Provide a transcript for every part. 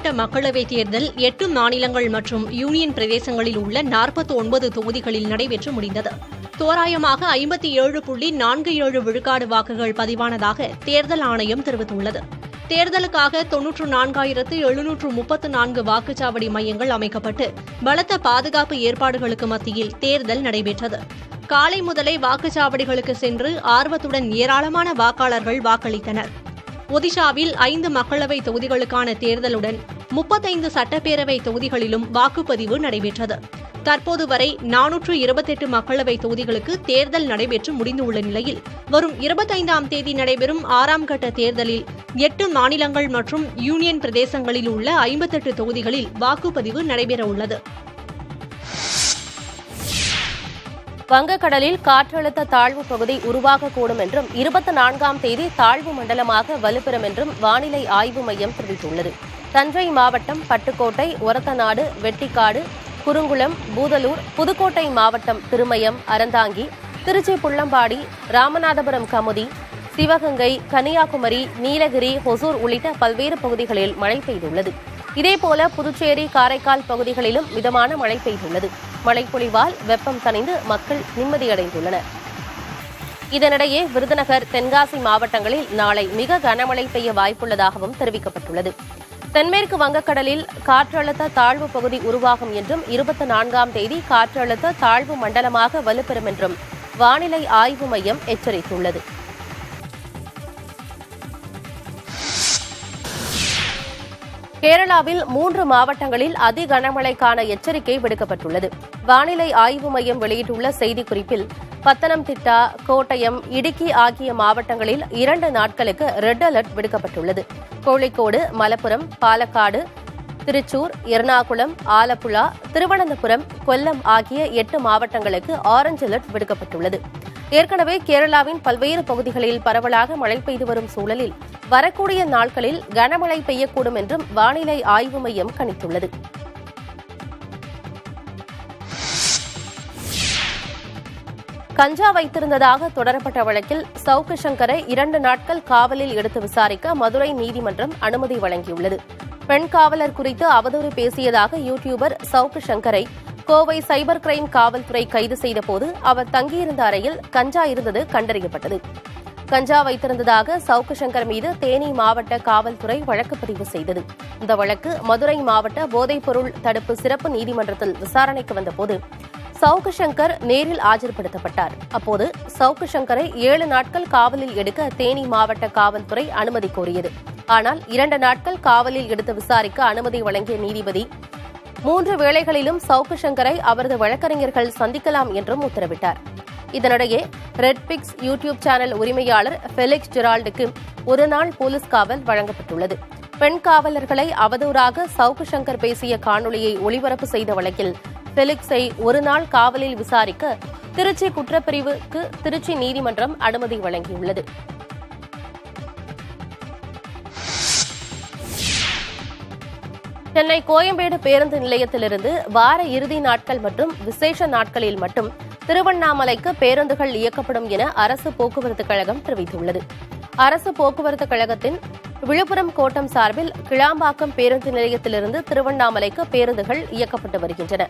கட்ட மக்களவைத் தேர்தல் 8 மாநிலங்கள் மற்றும் யூனியன் பிரதேசங்களில் உள்ள 49 தொகுதிகளில் நடைபெற்று முடிந்தது. தோராயமாக 57.47 விழுக்காடு வாக்குகள் பதிவானதாக தேர்தல் ஆணையம் தெரிவித்துள்ளது. தேர்தலுக்காக 94,734 வாக்குச்சாவடி மையங்கள் அமைக்கப்பட்டு பலத்த பாதுகாப்பு ஏற்பாடுகளுக்கு மத்தியில் தேர்தல் நடைபெற்றது. காலை முதலே வாக்குச்சாவடிகளுக்கு சென்று ஆர்வத்துடன் ஏராளமான வாக்காளர்கள் வாக்களித்தனர். ஒடிஷாவில் 5 மக்களவை தொகுதிகளுக்கான தேர்தலுடன் 35 சட்டப்பேரவை தொகுதிகளிலும் வாக்குப்பதிவு நடைபெற்றது. தற்போது வரை 428 மக்களவை தொகுதிகளுக்கு தேர்தல் நடைபெற்று முடிந்துள்ள நிலையில் வரும் 25ஆம் தேதி நடைபெறும் 6ஆம் கட்ட தேர்தலில் 8 மாநிலங்கள் மற்றும் யூனியன் பிரதேசங்களில் உள்ள 58 தொகுதிகளில் வாக்குப்பதிவு நடைபெறவுள்ளது. வங்கக்கடலில் காற்றழுத்த தாழ்வு பகுதி உருவாகக்கூடும் என்றும் 24ஆம் தேதி தாழ்வு மண்டலமாக வலுப்பெறும் என்றும் வானிலை ஆய்வு மையம் தெரிவித்துள்ளது. தஞ்சை மாவட்டம் பட்டுக்கோட்டை, ஒரத்தநாடு, வெட்டிக்காடு, குறுங்குளம், பூதலூர், புதுக்கோட்டை மாவட்டம் திருமயம், அறந்தாங்கி, திருச்சி புள்ளம்பாடி, ராமநாதபுரம் கமுதி, சிவகங்கை, கன்னியாகுமரி, நீலகிரி, ஹொசூர் உள்ளிட்ட பல்வேறு பகுதிகளில் மழை பெய்துள்ளது. இதேபோல புதுச்சேரி, காரைக்கால் பகுதிகளிலும் மிதமான மழை பெய்துள்ளது. மழைப்பொழிவால் வெப்பம் தணிந்து மக்கள் நிம்மதியடைந்துள்ளனர். இதனிடையே விருதுநகர், தென்காசி மாவட்டங்களில் நாளை மிக கனமழை பெய்ய வாய்ப்புள்ளதாகவும் தெரிவிக்கப்பட்டுள்ளது. தென்மேற்கு வங்கக்கடலில் காற்றழுத்த தாழ்வு பகுதி உருவாகும் என்றும் 24ஆம் தேதி காற்றழுத்த தாழ்வு மண்டலமாக வலுப்பெறும் என்றும் வானிலை ஆய்வு மையம் எச்சரித்துள்ளது. கேரளாவில் 3 மாவட்டங்களில் அதி கனமழைக்கான எச்சரிக்கை விடுக்கப்பட்டுள்ளது. வானிலை ஆய்வு மையம் வெளியிட்டுள்ள செய்திக்குறிப்பில் பத்தனம்திட்டா, கோட்டயம், இடுக்கி ஆகிய மாவட்டங்களில் 2 நாட்களுக்கு ரெட் அலர்ட் விடுக்கப்பட்டுள்ளது. கோழிக்கோடு, மலப்புரம், பாலக்காடு, திருச்சூர், எர்ணாகுளம், ஆலப்புழா, திருவனந்தபுரம், கொல்லம் ஆகிய 8 மாவட்டங்களுக்கு ஆரஞ்ச் அலர்ட் விடுக்கப்பட்டுள்ளது. ஏற்கனவே கேரளாவின் பல்வேறு பகுதிகளில் பரவலாக மழை பெய்து வரும் சூழலில் வரக்கூடிய நாட்களில் கனமழை பெய்யக்கூடும் என்றும் வானிலை ஆய்வு மையம் கணித்துள்ளது. கஞ்சா வைத்திருந்ததாக தொடரப்பட்ட வழக்கில் சவுக்கு சங்கரை 2 நாட்கள் காவலில் எடுத்து விசாரிக்க மதுரை நீதிமன்றம் அனுமதி வழங்கியுள்ளது. பெண் காவலர் குறித்து அவதூறு பேசியதாக யூடியூபர் சவுக்கு சங்கரை கோவை சைபர் கிரைம் காவல்துறை கைது செய்தபோது அவர் தங்கியிருந்த அறையில் கஞ்சா இருந்தது கண்டறியப்பட்டது. கஞ்சா வைத்திருந்ததாக சவுக்கு சங்கர் மீது தேனி மாவட்ட காவல்துறை வழக்கு பதிவு செய்தது. இந்த வழக்கு மதுரை மாவட்ட போதைப்பொருள் தடுப்பு சிறப்பு நீதிமன்றத்தில் விசாரணைக்கு வந்தபோது சவுக்கு சங்கர் நேரில் ஆஜர்படுத்தப்பட்டார். அப்போது சவுக்கு சங்கரை 7 நாட்கள் காவலில் எடுக்க தேனி மாவட்ட காவல்துறை அனுமதி கோரியது. ஆனால் 2 நாட்கள் காவலில் எடுத்து விசாரிக்க அனுமதி வழங்கிய நீதிபதி 3 வேளைகளிலும் சவுக்கு சங்கரை அவரது வழக்கறிஞர்கள் சந்திக்கலாம் என்றும் உத்தரவிட்டார். இதனிடையே ரெட்பிக்ஸ் யூடியூப் சேனல் உரிமையாளர் ஃபெலிக்ஸ் ஜெரால்டுக்கு 1 நாள் போலீஸ் காவல் வழங்கப்பட்டுள்ளது. பெண் காவலர்களை அவதூறாக சவுக்கு சங்கர் பேசிய காணொலியை ஒளிபரப்பு செய்த வழக்கில் ஃபெலிக்ஸை 1 நாள் காவலில் விசாரிக்க திருச்சி குற்றப்பிரிவுக்கு திருச்சி நீதிமன்றம் அனுமதி வழங்கியுள்ளது. சென்னை கோயம்பேடு பேருந்து நிலையத்திலிருந்து வார இறுதி நாட்கள் மற்றும் விசேஷ நாட்களில் மட்டும் திருவண்ணாமலைக்கு பேருந்துகள் இயக்கப்படும் என அரசு போக்குவரத்துக் கழகம் தெரிவித்துள்ளது. அரசு போக்குவரத்துக் கழகத்தின் விழுப்புரம் கோட்டம் சார்பில் கிளாம்பாக்கம் பேருந்து நிலையத்திலிருந்து திருவண்ணாமலைக்கு பேருந்துகள் இயக்கப்பட்டு வருகின்றன.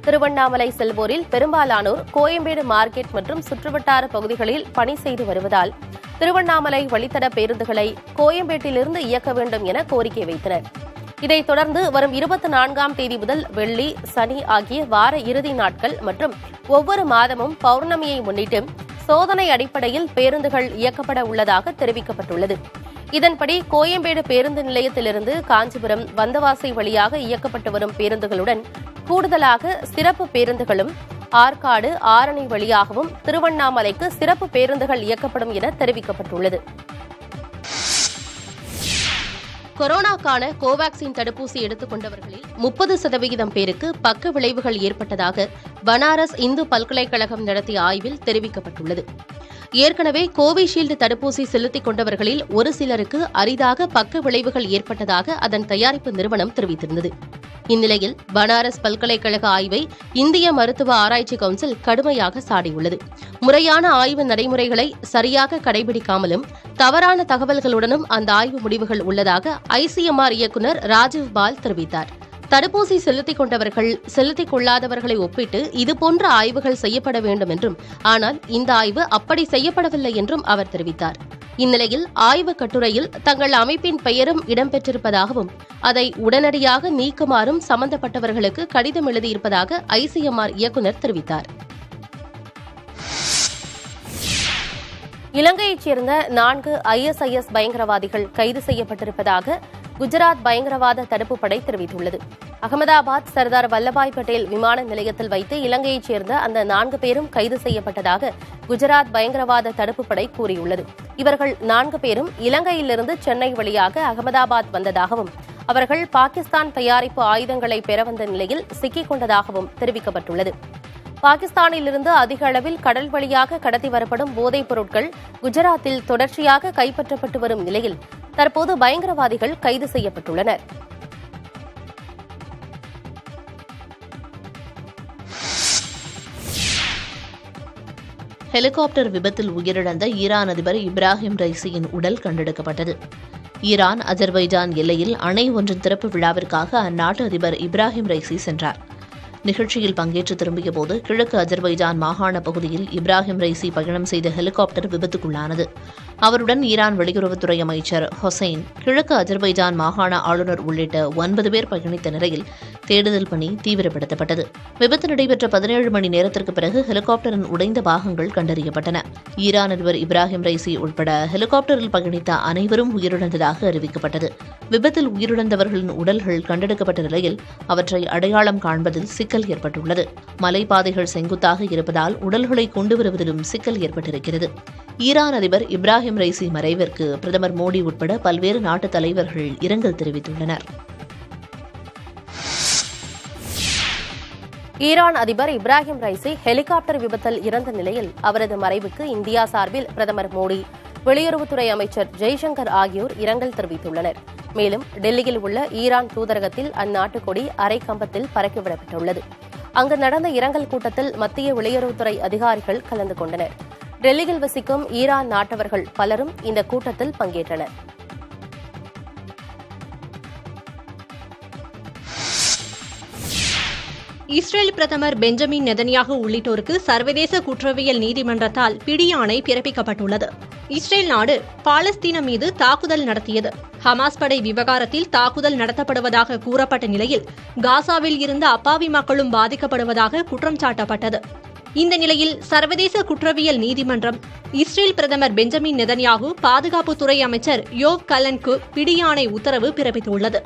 திருவண்ணாமலை செல்வோரில் பெரும்பாலானோர் கோயம்பேடு மார்க்கெட் மற்றும் சுற்றுவட்டார பகுதிகளில் பணி செய்து வருவதால் திருவண்ணாமலை வழித்தட பேருந்துகளை கோயம்பேட்டிலிருந்து இயக்க வேண்டும் என கோரிக்கை வைத்தனர். இதைத் தொடர்ந்து வரும் 24ஆம் தேதி முதல் வெள்ளி, சனி ஆகிய வார இறுதி நாட்கள் மற்றும் ஒவ்வொரு மாதமும் பௌர்ணமியை முன்னிட்டு சோதனை அடிப்படையில் பேருந்துகள் இயக்கப்பட உள்ளதாக தெரிவிக்கப்பட்டுள்ளது. இதன்படி கோயம்பேடு பேருந்து நிலையத்திலிருந்து காஞ்சிபுரம், வந்தவாசி வழியாக இயக்கப்பட்டு வரும் பேருந்துகளுடன் கூடுதலாக சிறப்பு பேருந்துகளும் ஆற்காடு, ஆரணி வழியாகவும் திருவண்ணாமலைக்கு சிறப்பு பேருந்துகள் இயக்கப்படும் என தெரிவிக்கப்பட்டுள்ளது. கொரோனாக்கான கோவாக்சின் தடுப்பூசி எடுத்துக் கொண்டவர்களில் 30% பேருக்கு பக்க விளைவுகள் ஏற்பட்டதாக பனாரஸ் இந்து பல்கலைக்கழகம் நடத்திய ஆய்வில் தெரிவிக்கப்பட்டுள்ளது. ஏற்கனவே கோவிஷீல்டு தடுப்பூசி செலுத்திக் கொண்டவர்களில் ஒரு சிலருக்கு அரிதாக பக்க விளைவுகள் ஏற்பட்டதாக அதன் தயாரிப்பு நிறுவனம் தெரிவித்திருந்தது. இந்நிலையில் பனாரஸ் பல்கலைக்கழக ஆய்வை இந்திய மருத்துவ ஆராய்ச்சி கவுன்சில் கடுமையாக சாடியுள்ளது. முறையான ஆய்வு நடைமுறைகளை சரியாக கடைபிடிக்காமலும் தவறான தகவல்களுடனும் அந்த ஆய்வு முடிவுகள் உள்ளதாக ICMR இயக்குநர் ராஜீவ் பால் தெரிவித்தார். தடுப்பூசி செலுத்திக் கொண்டவர்கள் செலுத்திக் கொள்ளாதவர்களை ஒப்பிட்டு இதுபோன்ற ஆய்வுகள் செய்யப்பட வேண்டும் என்றும், ஆனால் இந்த ஆய்வு அப்படி செய்யப்படவில்லை என்றும் அவர் தெரிவித்தார். இந்நிலையில் ஆய்வுக் கட்டுரையில் தங்கள் அமைப்பின் பெயரும் இடம்பெற்றிருப்பதாகவும் அதை உடனடியாக நீக்குமாறும் சம்பந்தப்பட்டவர்களுக்கு கடிதம் எழுதியிருப்பதாக ICMR இயக்குநர் தெரிவித்தார். இலங்கையைச் சேர்ந்த 4 ISIS பயங்கரவாதிகள் கைது செய்யப்பட்டிருப்பதாக குஜராத் பயங்கரவாத தடுப்புப் படை தெரிவித்துள்ளது. அகமதாபாத் சர்தார் வல்லபாய் பட்டேல் விமான நிலையத்தில் வைத்து இலங்கையைச் சேர்ந்த அந்த 4 பேரும் கைது செய்யப்பட்டதாக குஜராத் பயங்கரவாத தடுப்புப் படை கூறியுள்ளது. இவர்கள் 4 பேரும் இலங்கையிலிருந்து சென்னை வழியாக அகமதாபாத் வந்ததாகவும் அவர்கள் பாகிஸ்தான் தயாரிப்பு ஆயுதங்களை பெற வந்த நிலையில் சிக்கிக் கொண்டதாகவும் தெரிவிக்கப்பட்டுள்ளது. பாகிஸ்தானிலிருந்து அதிக அளவில் கடல் வழியாக கடத்தி வரப்படும் போதைப் பொருட்கள் குஜராத்தில் தொடர்ச்சியாக கைப்பற்றப்பட்டு வரும் நிலையில் தற்போது பயங்கரவாதிகள் கைது செய்யப்பட்டுள்ளனர். ஹெலிகாப்டர் விபத்தில் உயிரிழந்த ஈரான் அதிபர் இப்ராஹிம் ரைசியின் உடல் கண்டெடுக்கப்பட்டது. ஈரான் அஜர்பைஜான் எல்லையில் அணை ஒன்றின் திறப்பு விழாவிற்காக அந்நாட்டு அதிபர் இப்ராஹிம் ரைசி சென்றார். நிகழ்ச்சியில் பங்கேற்று திரும்பியபோது கிழக்கு அஜர்பைஜான் மாகாண பகுதியில் இப்ராஹிம் ரைசி பயணம் செய்த ஹெலிகாப்டர் விபத்துக்குள்ளானது. அவருடன் ஈரான் வெளியுறவுத்துறை அமைச்சர் ஹொசைன், கிழக்கு அஜர்பைஜான் மாகாண ஆளுநர் உள்ளிட்ட 9 பேர் பயணித்த நிலையில் தேடுதல் பணி தீவிரப்படுத்தப்பட்டது. விபத்து நடைபெற்ற 17 மணி நேரத்திற்கு பிறகு ஹெலிகாப்டரின் உடைந்த பாகங்கள் கண்டறியப்பட்டன. ஈரான் அதிபர் இப்ராஹிம் ரைசி உட்பட ஹெலிகாப்டரில் பயணித்த அனைவரும் உயிரிழந்ததாக அறிவிக்கப்பட்டது. விபத்தில் உயிரிழந்தவர்களின் உடல்கள் கண்டெடுக்கப்பட்ட நிலையில் அவற்றை அடையாளம் காண்பதில் சிக்கல் ஏற்பட்டுள்ளது. மலைப்பாதைகள் செங்குத்தாக இருப்பதால் உடல்களை கொண்டு வருவதிலும் சிக்கல் ஏற்பட்டிருக்கிறது. ஈரான் அதிபர் இப்ராஹிம் ரைசி மறைவிற்கு பிரதமர் மோடி உட்பட பல்வேறு நாட்டு தலைவர்கள் இரங்கல் தெரிவித்துள்ளனர். ஈரான் அதிபர் இப்ராஹிம் ரைசி ஹெலிகாப்டர் விபத்தில் இறந்த நிலையில் அவரது மறைவுக்கு இந்தியா சார்பில் பிரதமர் மோடி, வெளியுறவுத்துறை அமைச்சர் ஜெய்சங்கர் ஆகியோர் இரங்கல் தெரிவித்துள்ளனர். மேலும் டெல்லியில் உள்ள ஈரான் தூதரகத்தில் அந்நாட்டு கொடி அரை கம்பத்தில் பறக்கவிடப்பட்டுள்ளது. அங்கு நடந்த இரங்கல் கூட்டத்தில் மத்திய வெளியுறவுத்துறை அதிகாரிகள் கலந்து கொண்டனர். டெல்லியில் வசிக்கும் ஈரான் நாட்டவர்கள் பலரும் இந்த கூட்டத்தில் பங்கேற்றனர். இஸ்ரேல் பிரதமர் பெஞ்சமின் நெதன்யாகு உள்ளிட்டோருக்கு சர்வதேச குற்றவியல் நீதிமன்றத்தால் பிடியாணை பிறப்பிக்கப்பட்டுள்ளது. இஸ்ரேல் நாடு பாலஸ்தீனம் மீது தாக்குதல் நடத்தியது. ஹமாஸ் படை விவகாரத்தில் தாக்குதல் நடத்தப்படுவதாக கூறப்பட்ட நிலையில் காசாவில் இருந்த அப்பாவி மக்களும் பாதிக்கப்படுவதாக குற்றம் சாட்டப்பட்டது. இந்த நிலையில் சர்வதேச குற்றவியல் நீதிமன்றம் இஸ்ரேல் பிரதமர் பெஞ்சமின் நெதன்யாகு, பாதுகாப்புத்துறை அமைச்சர் யோவ் கலனுக்கு பிடியாணை உத்தரவு பிறப்பித்துள்ளது.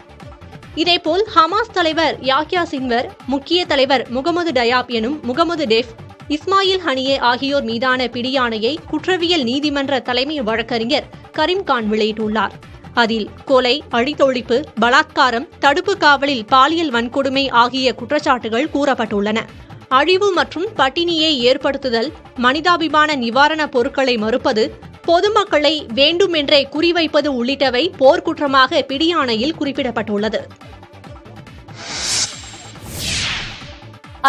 இதேபோல் ஹமாஸ் தலைவர் யாஹ்யா சின்வர், முக்கிய தலைவர் முகமது டயாப் எனும் முகமது டெஃப், இஸ்மாயில் ஹனியே ஆகியோர் மீதான பிடியாணையை குற்றவியல் நீதிமன்ற தலைமை வழக்கறிஞர் கரீம்கான் வெளியிட்டுள்ளார். அதில் கொலை, அழித்தொழிப்பு, பலாத்காரம், தடுப்பு காவலில் பாலியல் வன்கொடுமை ஆகிய குற்றச்சாட்டுகள் கூறப்பட்டுள்ளன. அழிவு மற்றும் பட்டினியை ஏற்படுத்துதல், மனிதாபிமான நிவாரணப் பொருட்களை மறுப்பது, பொதுமக்களை வேண்டுமென்றே குறிவைப்பது உள்ளிட்டவை போர்க்குற்றமாக பிடியாணையில் குறிப்பிடப்பட்டுள்ளது.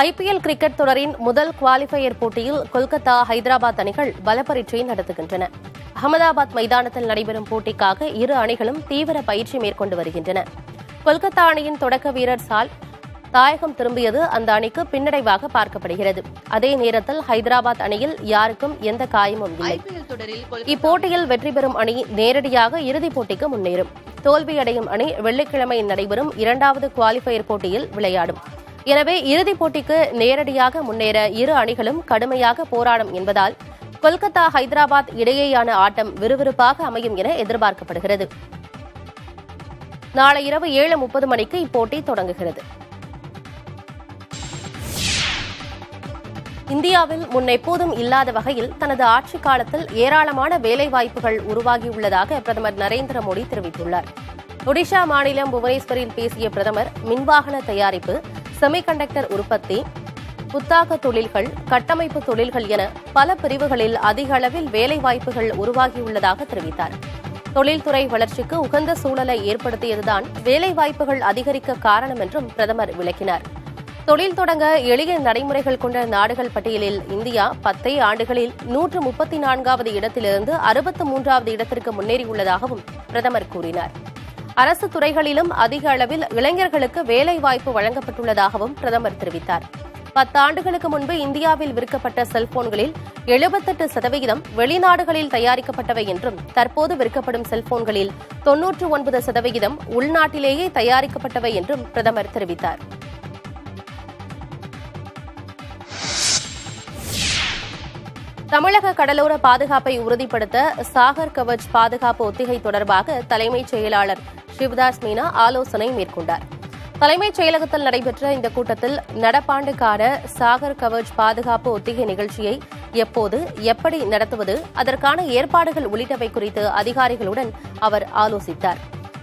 IPL கிரிக்கெட் தொடரின் முதல் குவாலிஃபயர் போட்டியில் கொல்கத்தா, ஹைதராபாத் அணிகள் பலப்பரீட்சை நடத்துகின்றன. அகமதாபாத் மைதானத்தில் நடைபெறும் போட்டிக்காக இரு அணிகளும் தீவிர பயிற்சி மேற்கொண்டு வருகின்றன. கொல்கத்தா அணியின் தொடக்க வீரர் சால் தாயகம் திரும்பியது அந்த அணிக்கு பின்னடைவாக பார்க்கப்படுகிறது. அதே நேரத்தில் ஹைதராபாத் அணியில் யாருக்கும் எந்த காயமும் இல்லை. இப்போட்டியில் வெற்றி பெறும் அணி நேரடியாக இறுதிப் போட்டிக்கு முன்னேறும். தோல்வியடையும் அணி வெள்ளிக்கிழமை நடைபெறும் 2வது குவாலிஃபயர் போட்டியில் விளையாடும். எனவே இறுதிப் போட்டிக்கு நேரடியாக முன்னேற இரு அணிகளும் கடுமையாக போராடும் என்பதால் கொல்கத்தா, ஹைதராபாத் இடையேயான ஆட்டம் விறுவிறுப்பாக அமையும் என எதிர்பார்க்கப்படுகிறது. நாளை இரவு 7:30 மணிக்கு இப்போட்டி தொடங்குகிறது. இந்தியாவில் முன்னெப்போதும் இல்லாத வகையில் தனது ஆட்சிக் காலத்தில் ஏராளமான வேலைவாய்ப்புகள் உருவாகியுள்ளதாக பிரதமர் நரேந்திர மோடி தெரிவித்துள்ளார். ஒடிஷா மாநிலம் புவனேஸ்வரில் பேசிய பிரதமர், மின்வாகன தயாரிப்பு, செமிகண்டக்டர் உற்பத்தி, புத்தாக்க தொழில்கள், கட்டமைப்பு தொழில்கள் என பல பிரிவுகளில் அதிக அளவில் வேலைவாய்ப்புகள் உருவாகியுள்ளதாக தெரிவித்தார். தொழில்துறை வளர்ச்சிக்கு உகந்த சூழலை ஏற்படுத்தியதுதான் வேலைவாய்ப்புகள் அதிகரிக்க காரணம் என்றும் பிரதமர் விளக்கினார். தொழில் தொடங்க எளிய நடைமுறைகள் கொண்ட நாடுகள் பட்டியலில் இந்தியா 10 ஆண்டுகளில் 134வது இடத்திலிருந்து 63வது இடத்திற்கு முன்னேறியுள்ளதாகவும் பிரதமர் கூறினார். அரசு துறைகளிலும் அதிக அளவில் இளைஞர்களுக்கு வேலைவாய்ப்பு வழங்கப்பட்டுள்ளதாகவும் பிரதமர் தெரிவித்தார். 10 ஆண்டுகளுக்கு முன்பு இந்தியாவில் விற்கப்பட்ட செல்போன்களில் 78% வெளிநாடுகளில் தயாரிக்கப்பட்டவை என்றும் தற்போது விற்கப்படும் செல்போன்களில் 99% உள்நாட்டிலேயே தயாரிக்கப்பட்டவை என்றும் பிரதமர் தெரிவித்தார். தமிழக கடலோர பாதுகாப்பை உறுதிப்படுத்த சாகர் கவச் பாதுகாப்பு ஒத்திகை தொடர்பாக தலைமைச் செயலாளர் சிவதாஸ் மீனா ஆலோசனை மேற்கொண்டார். தலைமைச் செயலகத்தில் நடைபெற்ற இந்த கூட்டத்தில் நடப்பாண்டுக்கான சாகர் கவச் பாதுகாப்பு ஒத்திகை நிகழ்ச்சியை எப்போது, எப்படி நடத்துவது, அதற்கான ஏற்பாடுகள் உள்ளிட்டவை குறித்து அதிகாரிகளுடன் அவர் ஆலோசித்தார்.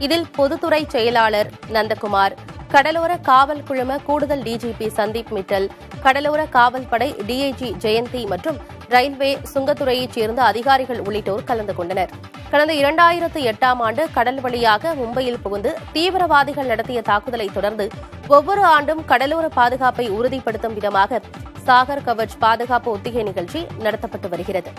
இதில் பொதுத்துறை செயலாளர் நந்தகுமார், கடலோர காவல் குழும கூடுதல் டிஜிபி சந்தீப் மிட்டல், கடலோர காவல்படை டிஐஜி ஜெயந்தி மற்றும் ரயில்வே சுங்கத்துறையைச் சேர்ந்த அதிகாரிகள் உள்ளிட்டோர் கலந்து கொண்டனர். கடந்த 2008ஆம் ஆண்டு கடல் வழியாக மும்பையில் புகுந்து தீவிரவாதிகள் நடத்திய தாக்குதலை தொடர்ந்து ஒவ்வொரு ஆண்டும் கடலோர பாதுகாப்பை உறுதிப்படுத்தும் விதமாக சாகர் கவச் பாதுகாப்பு ஒத்திகை நிகழ்ச்சி நடத்தப்பட்டு வருகிறது.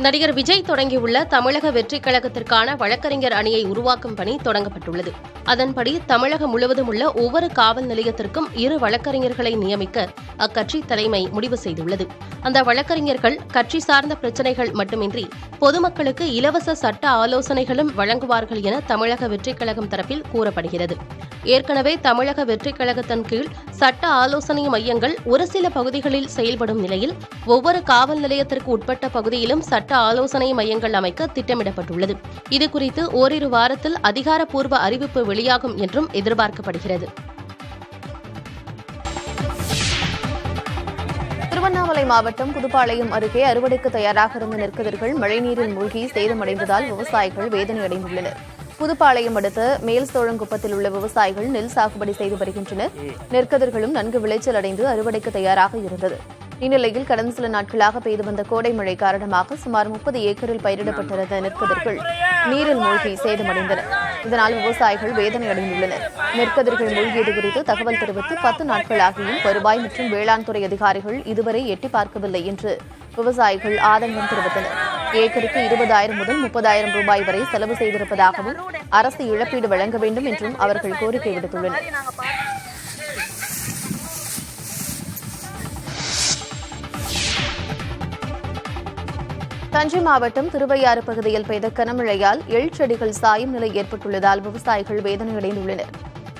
நடிகர் விஜய் தொடங்கியுள்ள தமிழக வெற்றிக் கழகத்திற்கான வழக்கறிஞர் அணியை உருவாக்கும் பணி தொடங்கப்பட்டுள்ளது. அதன்படி தமிழகம் முழுவதும் உள்ள ஒவ்வொரு காவல் நிலையத்திற்கும் 2 வழக்கறிஞர்களை நியமிக்க அக்கட்சி தலைமை முடிவு செய்துள்ளது. அந்த வழக்கறிஞர்கள் கட்சி சார்ந்த பிரச்சினைகள் மட்டுமின்றி பொதுமக்களுக்கு இலவச சட்ட ஆலோசனைகளும் வழங்குவார்கள் என தமிழக வெற்றிக் கழகம் தரப்பில் கூறப்படுகிறது. ஏற்கனவே தமிழக வெற்றிக் கழகத்தின் கீழ் சட்ட ஆலோசனை மையங்கள் ஒரு சில பகுதிகளில் செயல்படும் நிலையில் ஒவ்வொரு காவல் நிலையத்திற்கு உட்பட்ட பகுதியிலும் சட்ட ஆலோசனை மையங்கள் அமைக்க திட்டமிடப்பட்டுள்ளது. இதுகுறித்து ஓரிரு வாரத்தில் அதிகாரப்பூர்வ அறிவிப்பு வெளியாகும் என்றும் எதிர்பார்க்கப்படுகிறது. திருவண்ணாமலை மாவட்டம் புதுப்பாளையம் அருகே அறுவடைக்கு தயாராக இருந்த நெற்கதிர்கள் மழைநீரில் மூழ்கி சேதமடைந்ததால் விவசாயிகள் வேதனையடைந்துள்ளனர். புதுப்பாளையம் அடுத்த மேல்சோழங்குப்பத்தில் உள்ள விவசாயிகள் நெல் சாகுபடி செய்து வருகின்றனர். நெற்கதிர்களும் நன்கு விளைச்சல் அடைந்து அறுவடைக்கு தயாராக இருந்தது. இந்நிலையில் கடந்த சில நாட்களாக பெய்து வந்த கோடை மழை காரணமாக சுமார் 30 ஏக்கரில் பயிரிடப்பட்டிருந்த நெற்கதிர்கள் நீரில் மூழ்கி சேதமடைந்தன. இதனால் விவசாயிகள் வேதனையடைந்துள்ளனர். நெற்கதிர்கள் மூழ்கியது குறித்து தகவல் தெரிவித்து 10 நாட்களாகியும் வருவாய் மற்றும் வேளாண் துறை அதிகாரிகள் இதுவரை எட்டி பார்க்கவில்லை என்று விவசாயிகள் ஆதங்கம் தெரிவித்தனர். ஏக்கருக்கு 20,000 முதல் 30,000 ரூபாய் வரை செலவு செய்திருப்பதாகவும் அரசு இழப்பீடு வழங்க வேண்டும் என்றும் அவர்கள் கோரிக்கை விடுத்துள்ளனர். தஞ்சை மாவட்டம் திருவையாறு பகுதியில் பெய்த கனமழையால் எள் செடிகள் சாயும் நிலை ஏற்பட்டுள்ளதால் விவசாயிகள் வேதனையடைந்துள்ளனர்.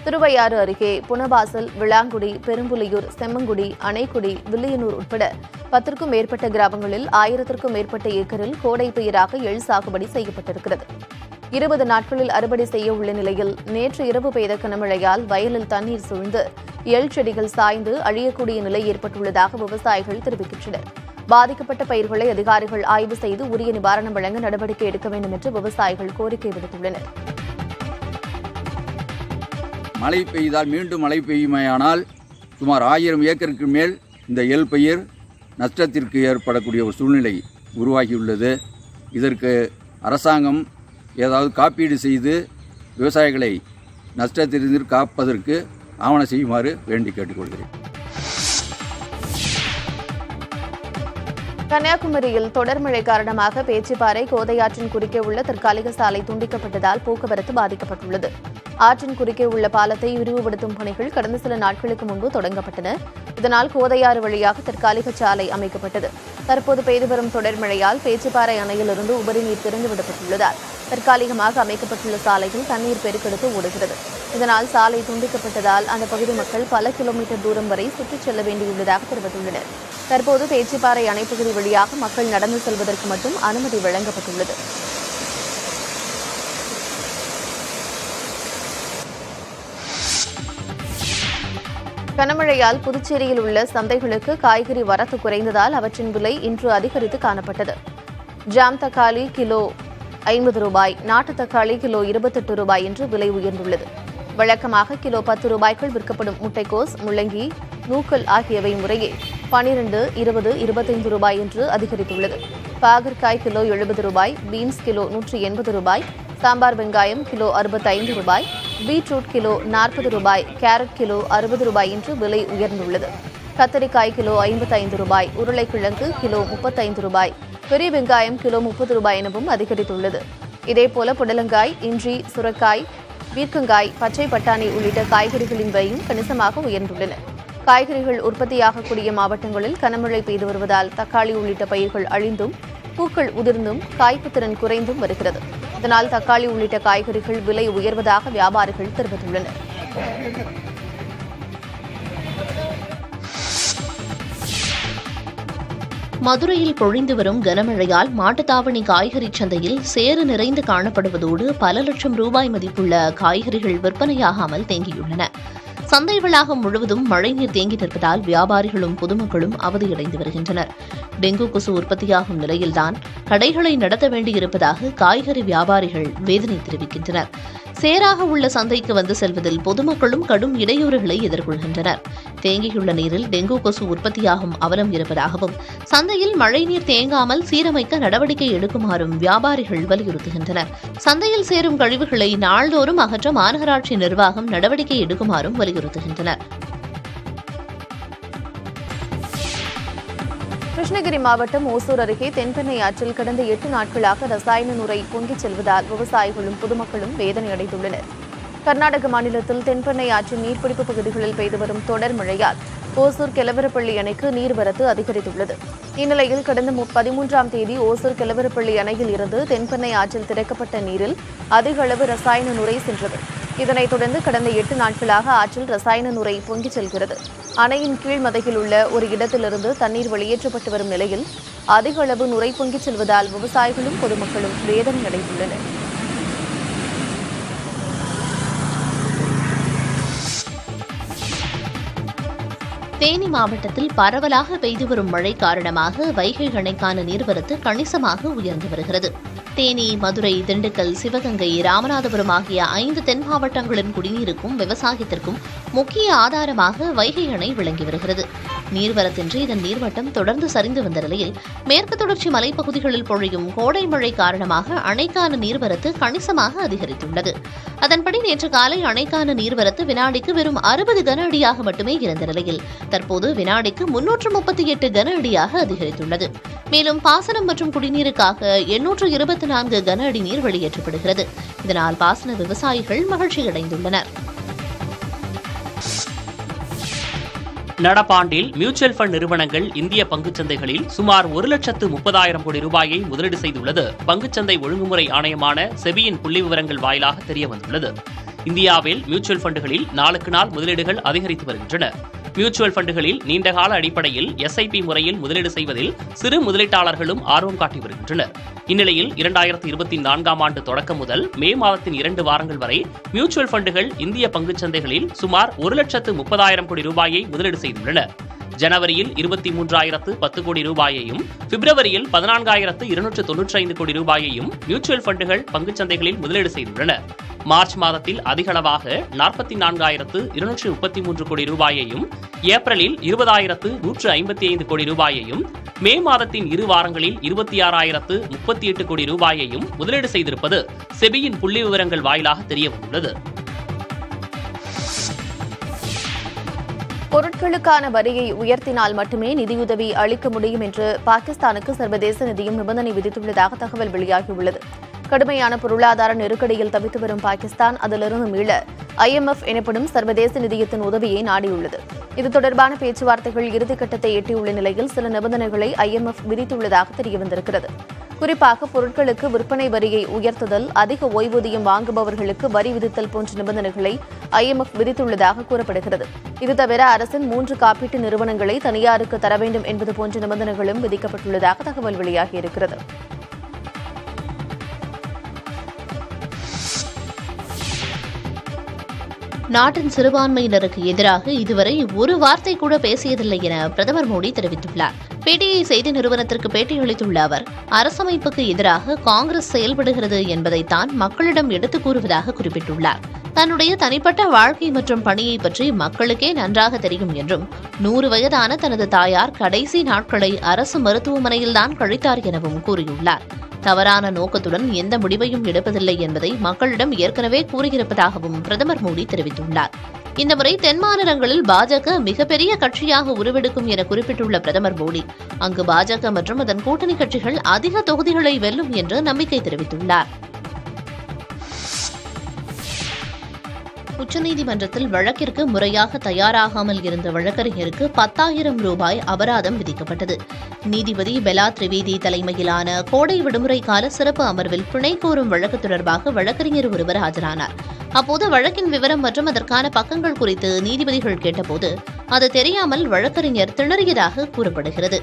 திருவையாறு அருகே புனவாசல், விளாங்குடி, பெரும்புலியூர், செம்மங்குடி, அணைக்குடி, வில்லியனூர் உட்பட 10க்கும் மேற்பட்ட கிராமங்களில் 1000க்கும் மேற்பட்ட ஏக்கரில் கோடை பயிராக எள் சாகுபடி செய்யப்பட்டிருக்கிறது. 20 நாட்களில் அறுவடை செய்ய உள்ள நிலையில் நேற்று இரவு பெய்த கனமழையால் வயலில் தண்ணீர் சூழ்ந்து எள் செடிகள் சாய்ந்து அழியக்கூடிய நிலை ஏற்பட்டுள்ளதாக விவசாயிகள் தெரிவிக்கின்றனர். பாதிக்கப்பட்ட பயிர்களை அதிகாரிகள் ஆய்வு செய்து உரிய நிவாரணம் வழங்க நடவடிக்கை எடுக்க வேண்டும் என்று விவசாயிகள் கோரிக்கை விடுத்துள்ளனர். மழை பெய்தால் மீண்டும் மழை பெய்யுமையானால் சுமார் 1000 ஏக்கருக்கு மேல் இந்த எள் பயிர் நஷ்டத்திற்கு ஏற்படக்கூடிய ஒரு சூழ்நிலை உருவாகியுள்ளது. இதற்கு அரசாங்கம் ஏதாவது காப்பீடு செய்து விவசாயிகளை நஷ்டத்திலிருந்து காப்பதற்கு ஆவணம் செய்யுமாறு வேண்டி கேட்டுக்கொள்கிறேன். கன்னியாகுமரியில் தொடர் மழை காரணமாக பேச்சிப்பாறை கோதையாற்றின் குறுக்கே உள்ள தற்காலிக சாலை துண்டிக்கப்பட்டதால் போக்குவரத்து பாதிக்கப்பட்டுள்ளது. ஆற்றின் குறுக்கே உள்ள பாலத்தை விரிவுபடுத்தும் பணிகள் கடந்த சில நாட்களுக்கு முன்பு தொடங்கப்பட்டன. இதனால் கோதையாறு வழியாக தற்காலிக சாலை அமைக்கப்பட்டது. தற்போது பெய்து வரும் தொடர் மழையால் பேச்சிப்பாறை அணையிலிருந்து உபரி நீர் திறந்துவிடப்பட்டுள்ளதால் தற்காலிகமாக அமைக்கப்பட்டுள்ள சாலையில் தண்ணீர் பெருக்கெடுத்து ஓடுகிறது. இதனால் சாலை துண்டிக்கப்பட்டதால் அந்த பகுதி மக்கள் பல கிலோமீட்டர் தூரம் வரை சுற்றிச் செல்ல வேண்டியுள்ளதாக தெரிவித்துள்ளனர். தற்போது பேச்சிப்பாறை அணைப்பகுதி வழியாக மக்கள் நடந்து செல்வதற்கு மட்டும் அனுமதி வழங்கப்பட்டுள்ளது. கனமழையால் புதுச்சேரியில் உள்ள சந்தைகளுக்கு காய்கறி வரத்து குறைந்ததால் அவற்றின் விலை இன்று அதிகரித்து காணப்பட்டது. ஜாம் தக்காளி கிலோ 50 ரூபாய், நாட்டு தக்காளி கிலோ 28 ரூபாய் என்று விலை உயர்ந்துள்ளது. வழக்கமாக கிலோ 10 ரூபாய்க்குள் விற்கப்படும் முட்டைக்கோஸ், முள்ளங்கி, நூக்கல் ஆகியவை முறையே 12, 20, 25 ரூபாய் என்று அதிகரித்துள்ளது. பாகற்காய் கிலோ 70 ரூபாய், பீன்ஸ் கிலோ 180 ரூபாய், சாம்பார் வெங்காயம் கிலோ 65 ரூபாய், பீட்ரூட் கிலோ 40 ரூபாய், கேரட் கிலோ 60 ரூபாய் என்று விலை உயர்ந்துள்ளது. கத்தரிக்காய் கிலோ 55 ரூபாய், உருளைக்கிழங்கு கிலோ 35 ரூபாய், பெரிய வெங்காயம் கிலோ 30 ரூபாய் எனவும் அதிகரித்துள்ளது. இதேபோல புடலங்காய், இஞ்சி, சுரைக்காய், பீர்க்கங்காய், பச்சை பட்டாணி உள்ளிட்ட காய்கறிகளின் விலையும் கணிசமாக உயர்ந்துள்ளன. காய்கறிகள் உற்பத்தியாகக்கூடிய மாவட்டங்களில் கனமழை பெய்து வருவதால் தக்காளி உள்ளிட்ட பயிர்கள் அழிந்தும், பூக்கள் உதிர்ந்தும், காய்ப்பு திறன் குறைந்தும் வருகிறது. இதனால் தக்காளி உள்ளிட்ட காய்கறிகள் விலை உயர்வதாக வியாபாரிகள் தெரிவித்துள்ளனர். மதுரையில் பொழிந்து வரும் கனமழையால் மாட்டுத்தாவணி காய்கறி சந்தையில் சேறு நிறைந்து காணப்படுவதோடு பல லட்சம் ரூபாய் மதிப்புள்ள காய்கறிகள் விற்பனையாகாமல் தேங்கியுள்ளன. சந்தை வளாகம் முழுவதும் மழைநீர் தேங்கி நிற்பதால் வியாபாரிகளும் பொதுமக்களும் அவதியடைந்து வருகின்றனர். டெங்கு கொசு உற்பத்தியாகும் நிலையில்தான் கடைகளை நடத்த வேண்டியிருப்பதாக காய்கறி வியாபாரிகள் வேதனை தெரிவிக்கின்றனர். சேராக உள்ள சந்தைக்கு வந்து செல்வதில் பொதுமக்களும் கடும் இடையூறுகளை எதிர்கொள்கின்றனர். தேங்கியுள்ள நீரில் டெங்கு கொசு உற்பத்தியாகும் அவலம் இருப்பதாகவும் சந்தையில் மழைநீர் தேங்காமல் சீரமைக்க நடவடிக்கை எடுக்குமாறும் வியாபாரிகள் வலியுறுத்துகின்றனர். சந்தையில் சேரும் கழிவுகளை நாள்தோறும் அகற்ற மாநகராட்சி நிர்வாகம் நடவடிக்கை எடுக்குமாறும் வலியுறுத்துகின்றனர். கிருஷ்ணகிரி மாவட்டம் ஓசூர் அருகே தென்பெண்ணை ஆற்றில் கடந்த 8 நாட்களாக ரசாயன நுரை பொங்கிச் செல்வதால் விவசாயிகளும் பொதுமக்களும் வேதனை அடைந்துள்ளனர். கர்நாடக மாநிலத்தில் தென்பெண்ணை ஆற்றின் நீர்பிடிப்பு பகுதிகளில் பெய்து வரும் தொடர் மழையால் ஓசூர் கெலவரப்பள்ளி அணைக்கு நீர்வரத்து அதிகரித்துள்ளது. இந்நிலையில் கடந்த 13ஆம் தேதி ஓசூர் கெலவரப்பள்ளி அணையில் இருந்து தென்பெண்ணை ஆற்றில் திறக்கப்பட்ட நீரில் அதிக அளவு ரசாயன நுரை சென்றது. இதனைத் தொடர்ந்து கடந்த 8 நாட்களாக ஆற்றில் ரசாயன நுரை பொங்கிச் செல்கிறது. அணையின் கீழ்மதையில் உள்ள ஒரு இடத்திலிருந்து தண்ணீர் வெளியேற்றப்பட்டு வரும் நிலையில் அதிக அளவு நுரை பொங்கிச் செல்வதால் விவசாயிகளும் பொதுமக்களும் வேதனை அடைந்துள்ளனர். தேனி மாவட்டத்தில் பரவலாக பெய்து வரும் மழை காரணமாக வைகை அணைக்கான நீர்வரத்து கணிசமாக உயர்ந்து வருகிறது. தேனி, மதுரை, திண்டுக்கல், சிவகங்கை, ராமநாதபுரம் ஆகிய 5 தென் மாவட்டங்களின் குடிநீருக்கும் விவசாயத்திற்கும் முக்கிய ஆதாரமாக வைகை அணை விளங்கி வருகிறது. நீர்வரத்தின்றி இதன் நீர்மட்டம் தொடர்ந்து சரிந்து வந்த நிலையில் மேற்கு தொடர்ச்சி மலைப்பகுதிகளில் பொழியும் கோடை மழை காரணமாக அணைக்கான நீர்வரத்து கணிசமாக அதிகரித்துள்ளது. அதன்படி நேற்று காலை அணைக்கான நீர்வரத்து வினாடிக்கு வெறும் 60 கன அடியாக மட்டுமே இருந்த நிலையில் தற்போது வினாடிக்கு 338 கன அடியாக அதிகரித்துள்ளது. மேலும் பாசனம் மற்றும் குடிநீருக்காக 824 கன அடி நீர் வெளியேற்றப்படுகிறது. இதனால் பாசன விவசாயிகள் மகிழ்ச்சியடைந்துள்ளனர். நடப்பாண்டில் மியூச்சுவல் ஃபண்ட் நிறுவனங்கள் இந்திய பங்குச்சந்தைகளில் சுமார் 1,30,000 கோடி ரூபாயை முதலீடு செய்துள்ளது பங்குச்சந்தை ஒழுங்குமுறை ஆணையமான செபியின் புள்ளி விவரங்கள் வாயிலாக தெரியவந்துள்ளது. இந்தியாவில் மியூச்சுவல் ஃபண்டுகளில் நாளுக்கு நாள் முதலீடுகள் அதிகரித்து வருகின்றன. மியூச்சுவல் ஃபண்டுகளில் நீண்டகால அடிப்படையில் SIP முறையில் முதலீடு செய்வதில் சிறு முதலீட்டாளர்களும் ஆர்வம் காட்டி வருகின்றனர். இந்நிலையில் 2024ஆம் ஆண்டு தொடக்கம் முதல் மே மாதத்தின் 2 வாரங்கள் வரை மியூச்சுவல் ஃபண்டுகள் இந்திய பங்குச்சந்தைகளில் சுமார் 1,30,000 கோடி ரூபாயை முதலீடு செய்துள்ளன. ஜனவரியில் 23,010 கோடி ரூபாயையும், பிப்ரவரியில் 14,295 கோடி ரூபாயையும் மியூச்சுவல் ஃபண்டுகள் பங்குச்சந்தைகளில் முதலீடு செய்துள்ளன. மார்ச் மாதத்தில் அதிகளவாக 44,233 கோடி ரூபாயையும், ஏப்ரலில் 20,155 கோடி ரூபாயையும், மே மாதத்தின் 2 வாரங்களில் 26,038 கோடி ரூபாயையும் முதலீடு செய்திருப்பது செபியின் புள்ளி விவரங்கள் வாயிலாக தெரியவந்துள்ளது. பொருட்களுக்கான வரியை உயர்த்தினால் மட்டுமே நிதியுதவி அளிக்க முடியும் என்று பாகிஸ்தானுக்கு சர்வதேச நிதியம் நிபந்தனை விதித்துள்ளதாக தகவல் வெளியாகியுள்ளது. கடுமையான பொருளாதார நெருக்கடியில் தவித்து வரும் பாகிஸ்தான் அதிலிருந்து மீள IMF எனப்படும் சர்வதேச நிதியத்தின் உதவியை நாடியுள்ளது. இது தொடர்பான பேச்சுவார்த்தைகள் இறுதிக்கட்டத்தை எட்டியுள்ள நிலையில் சில நிபந்தனைகளை IMF விதித்துள்ளதாக தெரியவந்திருக்கிறது. குறிப்பாக பொருட்களுக்கு விற்பனை வரியை உயர்த்துதல், அதிக ஓய்வூதியம் வாங்குபவர்களுக்கு வரி விதித்தல் போன்ற நிபந்தனைகளை IMF விதித்துள்ளதாக கூறப்படுகிறது. இது தவிர அரசின் 3 காப்பீட்டு நிறுவனங்களை தனியாருக்கு தர வேண்டும் என்பது போன்ற நிபந்தனைகளும் விதிக்கப்பட்டுள்ளதாக தகவல் வெளியாகியிருக்கிறது. நாட்டின் சிறுபான்மையினருக்கு எதிராக இதுவரை ஒரு வார்த்தை கூட பேசியதில்லை என பிரதமர் மோடி தெரிவித்துள்ளார். PTI செய்தி நிறுவனத்திற்கு பேட்டியளித்துள்ள அவர், அரசமைப்புக்கு எதிராக காங்கிரஸ் செயல்படுகிறது என்பதைத்தான் மக்களிடம் எடுத்துக் கூறுவதாக குறிப்பிட்டுள்ளார். தன்னுடைய தனிப்பட்ட வாழ்க்கை மற்றும் பணியை பற்றி மக்களுக்கே நன்றாக தெரியும் என்றும் 100 வயதான தனது தாயார் கடைசி நாட்களை அரசு மருத்துவமனையில்தான் கழித்தார் எனவும் கூறியுள்ளார். தவறான நோக்கத்துடன் எந்த முடிவையும் எடுப்பதில்லை என்பதை மக்களிடம் ஏற்கனவே கூறியிருப்பதாகவும் பிரதமர் மோடி தெரிவித்துள்ளார். இந்த முறை தென் மாநிலங்களில் பாஜக மிகப்பெரிய கட்சியாக உருவெடுக்கும் என குறிப்பிட்டுள்ள பிரதமர் மோடி அங்கு பாஜக மற்றும் அதன் கூட்டணி கட்சிகள் அதிக தொகுதிகளை வெல்லும் என்று நம்பிக்கை தெரிவித்துள்ளார். உச்சநீதிமன்றத்தில் வழக்கிற்கு முறையாக தயாராகாமல் இருந்த வழக்கறிஞருக்கு 10,000 ரூபாய் அபராதம் விதிக்கப்பட்டது. நீதிபதி பெலா திரிவேதி தலைமையிலான கோடை விடுமுறை கால சிறப்பு அமர்வில் பிணை கோரும் வழக்கு தொடர்பாக வழக்கறிஞர் ஒருவர் ஆஜரானார். அப்போது வழக்கின் விவரம் மற்றும் அதற்கான பக்கங்கள் குறித்து நீதிபதிகள் கேட்டபோது அது தெரியாமல் வழக்கறிஞர் திணறியதாக கூறப்படுகிறது.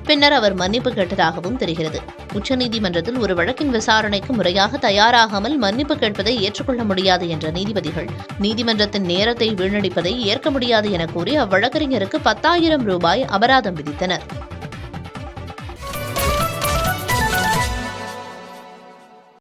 பின்னர் அவர் மன்னிப்பு கேட்டதாகவும் தெரிகிறது. உச்சநீதிமன்றத்தில் ஒரு வழக்கின் விசாரணைக்கு முறையாக தயாராகாமல் மன்னிப்பு கேட்பதை ஏற்றுக்கொள்ள முடியாது என்ற நீதிபதிகள் நீதிமன்றத்தின் நேரத்தை வீணடிப்பதை ஏற்க முடியாது என கூறி அவ்வழக்கறிஞருக்கு 10,000 ரூபாய் அபராதம் விதித்தனர்.